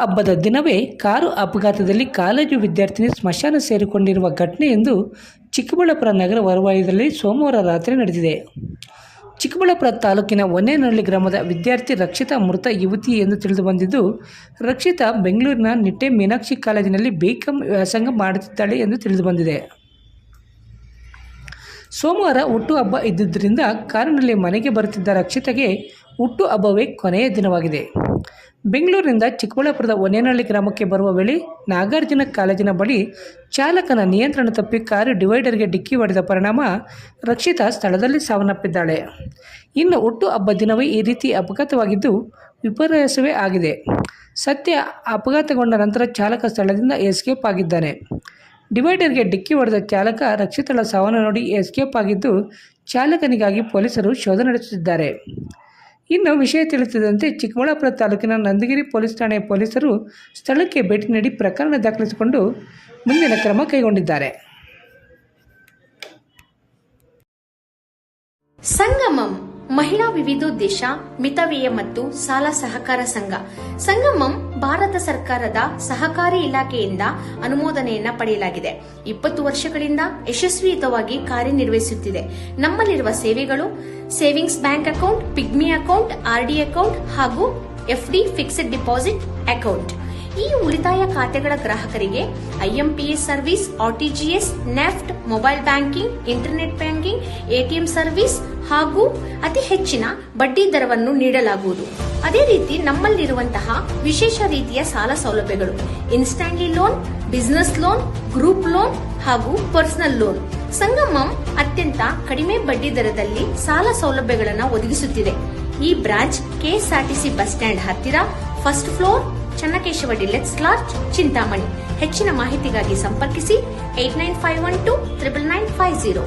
ಹಬ್ಬದ ದಿನವೇ ಕಾರು ಅಪಘಾತದಲ್ಲಿ ಕಾಲೇಜು ವಿದ್ಯಾರ್ಥಿನಿ ಸ್ಮಶಾನ ಸೇರಿಕೊಂಡಿರುವ ಘಟನೆ ಎಂದು ಚಿಕ್ಕಬಳ್ಳಾಪುರ ನಗರ ಹೊರವಲಯದಲ್ಲಿ ಸೋಮವಾರ ರಾತ್ರಿ ನಡೆದಿದೆ. ಚಿಕ್ಕಬಳ್ಳಾಪುರ ತಾಲೂಕಿನ ಹೊನ್ನೇನಹಳ್ಳಿ ಗ್ರಾಮದ ವಿದ್ಯಾರ್ಥಿ ರಕ್ಷಿತಾ ಮೃತ ಯುವತಿ ಎಂದು ತಿಳಿದುಬಂದಿದ್ದು, ರಕ್ಷಿತಾ ಬೆಂಗಳೂರಿನ ನಿಟ್ಟೆ ಮೀನಾಕ್ಷಿ ಕಾಲೇಜಿನಲ್ಲಿ ಬಿಕಾಂ ವ್ಯಾಸಂಗ ಮಾಡುತ್ತಿದ್ದಾಳೆ ಎಂದು ತಿಳಿದುಬಂದಿದೆ. ಸೋಮವಾರ ಹುಟ್ಟುಹಬ್ಬ ಇದ್ದುದರಿಂದ ಕಾರಿನಲ್ಲಿ ಮನೆಗೆ ಬರುತ್ತಿದ್ದ ರಕ್ಷಿತಾಗೆ ಹುಟ್ಟುಹಬ್ಬವೇ ಕೊನೆಯ ದಿನವಾಗಿದೆ. ಬೆಂಗಳೂರಿನಿಂದ ಚಿಕ್ಕಬಳ್ಳಾಪುರದ ಹೊನ್ನೇನಹಳ್ಳಿ ಗ್ರಾಮಕ್ಕೆ ಬರುವ ವೇಳೆ ನಾಗಾರ್ಜುನ ಕಾಲೇಜಿನ ಬಳಿ ಚಾಲಕನ ನಿಯಂತ್ರಣ ತಪ್ಪಿ ಕಾರು ಡಿವೈಡರ್ಗೆ ಡಿಕ್ಕಿ ಹೊಡೆದ ಪರಿಣಾಮ ರಕ್ಷಿತಾ ಸ್ಥಳದಲ್ಲಿ ಸಾವನ್ನಪ್ಪಿದ್ದಾಳೆ. ಇನ್ನು ಹುಟ್ಟುಹಬ್ಬ ದಿನವೇ ಈ ರೀತಿ ಅಪಘಾತವಾಗಿದ್ದು ವಿಪರ್ಯಾಸವೇ ಆಗಿದೆ. ಸದ್ಯ ಅಪಘಾತಗೊಂಡ ನಂತರ ಚಾಲಕ ಸ್ಥಳದಿಂದ ಎಸ್ಕೇಪ್ ಆಗಿದ್ದಾನೆ. ಡಿವೈಡರ್ಗೆ ಡಿಕ್ಕಿ ಹೊಡೆದ ಚಾಲಕ ರಕ್ಷಿತಳ ಸಾವನ್ನು ನೋಡಿ ಎಸ್ಕೇಪ್ ಆಗಿದ್ದು, ಚಾಲಕನಿಗಾಗಿ ಪೊಲೀಸರು ಶೋಧ ನಡೆಸುತ್ತಿದ್ದಾರೆ. ಇನ್ನು ವಿಷಯ ತಿಳಿಸಿದಂತೆ ಚಿಕ್ಕಬಳ್ಳಾಪುರ ತಾಲೂಕಿನ ನಂದಗಿರಿ ಪೊಲೀಸ್ ಠಾಣೆಯ ಪೊಲೀಸರು ಸ್ಥಳಕ್ಕೆ ಭೇಟಿ ನೀಡಿ ಪ್ರಕರಣ ದಾಖಲಿಸಿಕೊಂಡು ಮುಂದಿನ ಕ್ರಮ ಕೈಗೊಂಡಿದ್ದಾರೆ. ಸಂಗಮಂ ಮಹಿಳಾ ವಿವಿಧೋದ್ದೇಶ ಮಿತವ್ಯಯ ಮತ್ತು ಸಾಲ ಸಹಕಾರ ಸಂಘ. ಸಂಗಮಂ ಭಾರತ ಸರ್ಕಾರದ ಸಹಕಾರಿ ಇಲಾಖೆಯಿಂದ ಅನುಮೋದನೆಯನ್ನ ಪಡೆಯಲಾಗಿದೆ. 20 ವರ್ಷಗಳಿಂದ ಯಶಸ್ವಿಯುತವಾಗಿ ಕಾರ್ಯನಿರ್ವಹಿಸುತ್ತಿದೆ. ನಮ್ಮಲ್ಲಿರುವ ಸೇವೆಗಳು savings bank account, pigmy account, RD account ಹಾಗೂ ಎಫ್ಡಿ ಫಿಕ್ಸ್ಡ್ ಡಿಪಾಸಿಟ್ ಅಕೌಂಟ್. ಈ ಉಳಿತಾಯ ಖಾತೆಗಳ ಗ್ರಾಹಕರಿಗೆ IMPS service, RTGS, NEFT, mobile banking, internet banking, ATM service ಹಾಗೂ ಅತಿ ಹೆಚ್ಚಿನ ಬಡ್ಡಿ ದರವನ್ನು ನೀಡಲಾಗುವುದು. ಅದೇ ರೀತಿ ನಮ್ಮಲ್ಲಿರುವಂತಹ ವಿಶೇಷ ರೀತಿಯ ಸಾಲ ಸೌಲಭ್ಯಗಳು instantly loan, business loan, group loan ಹಾಗೂ ಪರ್ಸನಲ್ ಲೋನ್. ಸಂಗಮಂ ಅತ್ಯಂತ ಕಡಿಮೆ ಬಡ್ಡಿ ದರದಲ್ಲಿ ಸಾಲ ಸೌಲಭ್ಯಗಳನ್ನು ಒದಗಿಸುತ್ತಿದೆ. ಈ ಬ್ರಾಂಚ್ ಕೆಎಸ್ಆರ್ಟಿಸಿ ಬಸ್ ಸ್ಟ್ಯಾಂಡ್ ಹತ್ತಿರ, first floor, Channakeshava deluxe lodge, Chintamani. ಹೆಚ್ಚಿನ ಮಾಹಿತಿಗಾಗಿ ಸಂಪರ್ಕಿಸಿ 8951299950.